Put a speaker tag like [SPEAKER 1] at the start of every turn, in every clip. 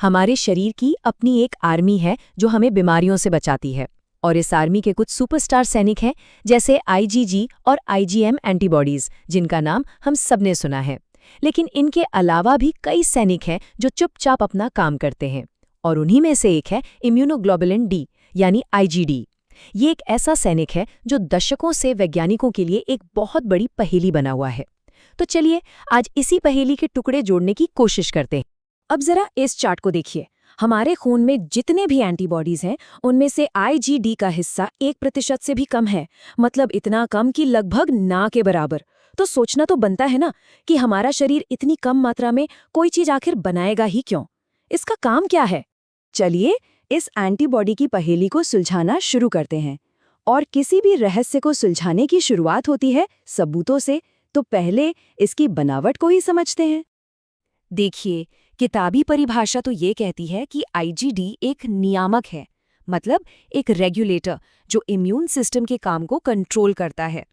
[SPEAKER 1] हमारे शरीर की अपनी एक आर्मी है जो हमें बीमारियों से बचाती है। और इस आर्मी के कुछ सुपरस्टार सैनिक हैं, जैसे आईजीजी और आईजीएम एंटीबॉडीज, जिनका नाम हम सबने सुना है। लेकिन इनके अलावा भी कई सैनिक हैं जो चुपचाप अपना काम करते हैं, और उन्हीं में से एक है इम्यूनोग्लोबुलिन डी यानी आईजीडी। ये एक ऐसा सैनिक है जो दशकों से वैज्ञानिकों के लिए एक बहुत बड़ी पहेली बना हुआ है। तो चलिए आज इसी पहेली के टुकड़े जोड़ने की कोशिश करते हैं। अब जरा इस चार्ट को देखिए। हमारे खून में जितने भी एंटीबॉडीज हैं, उनमें से आईजीडी का हिस्सा 1% से भी कम है। मतलब इतना कम कि लगभग ना के बराबर। तो सोचना तो बनता है ना कि हमारा शरीर इतनी कम मात्रा में कोई चीज आखिर बनाएगा ही क्यों? इसका काम क्या है? चलिए इस एंटीबॉडी की पहेली को सुलझाना शुरू करते हैं। और किसी भी रहस्य को सुलझाने की शुरुआत होती है सबूतों से। तो पहले इसकी बनावट को ही समझते हैं। देखिए, किताबी परिभाषा तो ये कहती है कि आईजीडी एक नियामक है, मतलब एक रेगुलेटर जो इम्यून सिस्टम के काम को कंट्रोल करता है।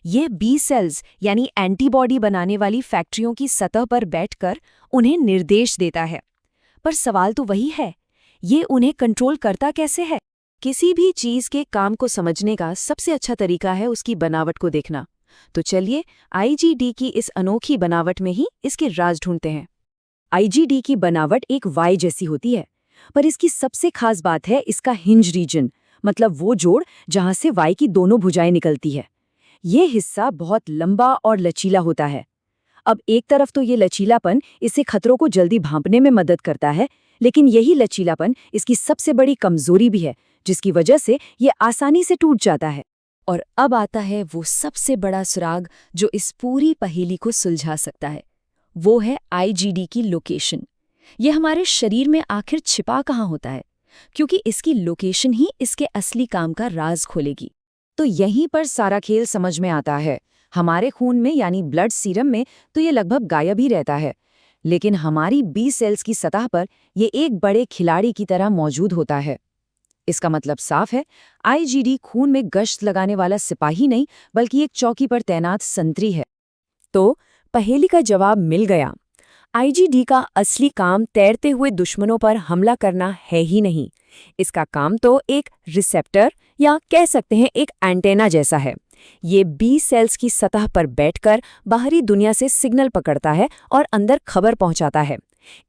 [SPEAKER 1] ये बी सेल्स यानी एंटीबॉडी बनाने वाली फैक्ट्रियों की सतह पर बैठकर उन्हें निर्देश देता है। पर सवाल तो वही है, ये उन्हें कंट्रोल करता कैसे है? किसी भी चीज के काम को समझने का सबसे अच्छा तरीका है उसकी बनावट को देखना। तो चलिए आईजीडी की इस अनोखी बनावट में ही इसके राज ढूंढते हैं। आईजीडी की बनावट एक वाई जैसी होती है, पर इसकी सबसे खास बात है इसका हिंज रीजन, मतलब वो जोड़ जहां से वाई की दोनों भुजाएं निकलती है। ये हिस्सा बहुत लंबा और लचीला होता है। अब एक तरफ तो ये लचीलापन इसे खतरों को जल्दी भांपने में मदद करता है, लेकिन यही लचीलापन इसकी सबसे बड़ी कमजोरी भी है, जिसकी वजह से ये आसानी से टूट जाता है। और अब आता है वो सबसे बड़ा सुराग जो इस पूरी पहेली को सुलझा सकता है। वो है आईजीडी की लोकेशन। ये हमारे शरीर में आखिर छिपा कहाँ होता है, क्योंकि इसकी लोकेशन ही इसके असली काम का राज खोलेगी। तो यहीं पर सारा खेल समझ में आता है। हमारे खून में यानी ब्लड सीरम में तो ये लगभग गायब ही रहता है, लेकिन हमारी बी सेल्स की सतह पर ये एक बड़े खिलाड़ी की तरह मौजूद होता है। इसका मतलब साफ है, आईजीडी खून में गश्त लगाने वाला सिपाही नहीं, बल्कि एक चौकी पर तैनात संतरी है। तो पहेली का जवाब मिल गया। आईजीडी का असली काम तैरते हुए दुश्मनों पर हमला करना है ही नहीं। इसका काम तो एक रिसेप्टर या कह सकते हैं एक एंटेना जैसा है। ये बी सेल्स की सतह पर बैठकर बाहरी दुनिया से सिग्नल पकड़ता है और अंदर खबर पहुंचाता है।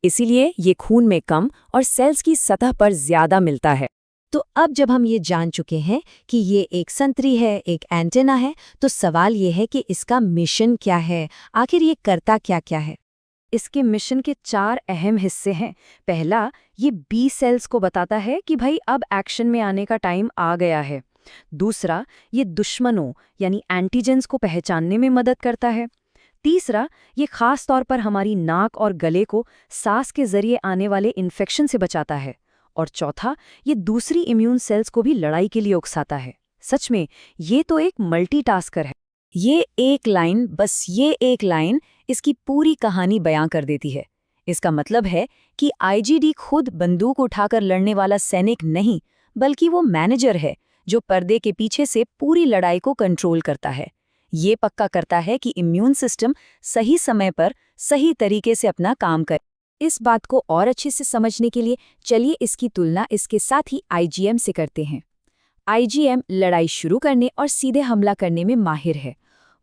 [SPEAKER 1] इसीलिए ये खून में कम और सेल्स की सतह पर ज्यादा मिलता है। तो अब जब हम ये जान चुके हैं कि ये एक संतरी है, एक एंटेना है, तो सवाल ये है कि इसका मिशन क्या है? आखिर ये करता क्या है? इसके मिशन के 4 अहम हिस्से हैं। पहला, ये बी सेल्स को बताता है कि भाई अब एक्शन में आने का टाइम आ गया है। दूसरा, ये दुश्मनों यानी एंटीजेंस को पहचानने में मदद करता है। तीसरा, ये खास तौर पर हमारी नाक और गले को सांस के जरिए आने वाले इन्फेक्शन से बचाता है। और चौथा, ये दूसरी इम्यून सेल्स को भी लड़ाई के लिए उकसाता है। सच में ये तो एक मल्टीटास्कर है। ये एक लाइन इसकी पूरी कहानी बयां कर देती है। इसका मतलब है कि आईजीडी खुद बंदूक उठाकर लड़ने वाला सैनिक नहीं, बल्कि वो मैनेजर है जो पर्दे के पीछे से पूरी लड़ाई को कंट्रोल करता है। ये पक्का करता है कि इम्यून सिस्टम सही समय पर सही तरीके से अपना काम करे। इस बात को और अच्छे से समझने के लिए चलिए इसकी तुलना इसके साथ ही आईजीएम से करते हैं। आईजीएम लड़ाई शुरू करने और सीधे हमला करने में माहिर है,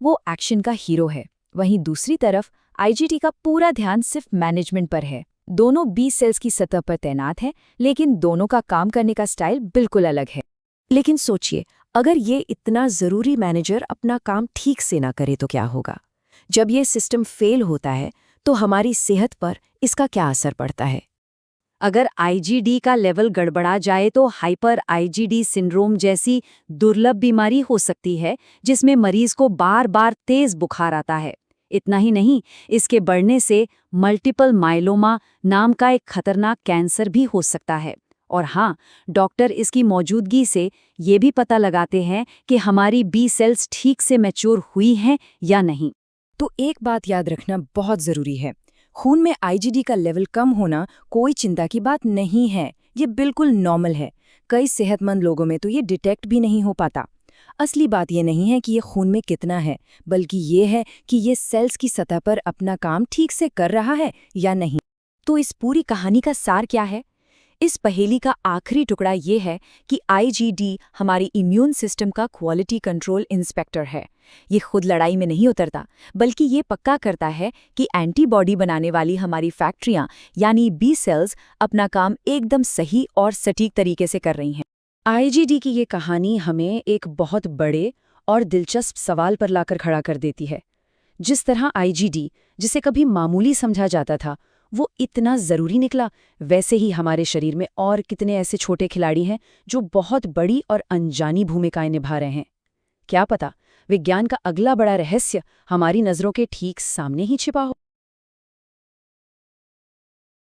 [SPEAKER 1] वो एक्शन का हीरो है। वहीं दूसरी तरफ आईजीडी का पूरा ध्यान सिर्फ मैनेजमेंट पर है। दोनों बी सेल्स की सतह पर तैनात हैं, लेकिन दोनों का काम करने का स्टाइल बिल्कुल अलग है। लेकिन सोचिए, अगर ये इतना ज़रूरी मैनेजर अपना काम ठीक से ना करे तो क्या होगा? जब ये सिस्टम फेल होता है तो हमारी सेहत पर इसका क्या असर पड़ता है? अगर आईजीडी का लेवल गड़बड़ा जाए तो हाइपर आईजीडी सिंड्रोम जैसी दुर्लभ बीमारी हो सकती है, जिसमें मरीज को बार बार तेज बुखार आता है। इतना ही नहीं, इसके बढ़ने से मल्टीपल माइलोमा नाम का एक खतरनाक कैंसर भी हो सकता है। और हाँ, डॉक्टर इसकी मौजूदगी से ये भी पता लगाते हैं कि हमारी बी सेल्स ठीक से मैच्योर हुई हैं या नहीं। तो एक बात याद रखना बहुत ज़रूरी है, खून में आईजीडी का लेवल कम होना कोई चिंता की बात नहीं है। ये बिल्कुल नॉर्मल है। कई सेहतमंद लोगों में तो ये डिटेक्ट भी नहीं हो पाता। असली बात ये नहीं है कि ये खून में कितना है, बल्कि ये है कि ये सेल्स की सतह पर अपना काम ठीक से कर रहा है या नहीं। तो इस पूरी कहानी का सार क्या है? इस पहेली का आखिरी टुकड़ा ये है कि आईजीडी हमारी इम्यून सिस्टम का क्वालिटी कंट्रोल इंस्पेक्टर है। ये खुद लड़ाई में नहीं उतरता, बल्कि ये पक्का करता है कि एंटीबॉडी बनाने वाली हमारी फैक्ट्रियां यानी बी सेल्स अपना काम एकदम सही और सटीक तरीके से कर रही हैं।
[SPEAKER 2] आईजीडी की ये कहानी हमें एक बहुत बड़े और दिलचस्प सवाल पर लाकर खड़ा कर देती है। जिस तरह आईजीडी, जिसे कभी मामूली समझा जाता था, वो इतना ज़रूरी निकला, वैसे ही हमारे शरीर में और कितने ऐसे छोटे खिलाड़ी हैं जो बहुत बड़ी और अनजानी भूमिकाएं निभा रहे हैं। क्या पता, विज्ञान का अगला बड़ा रहस्य हमारी नज़रों के ठीक सामने ही छिपा हो।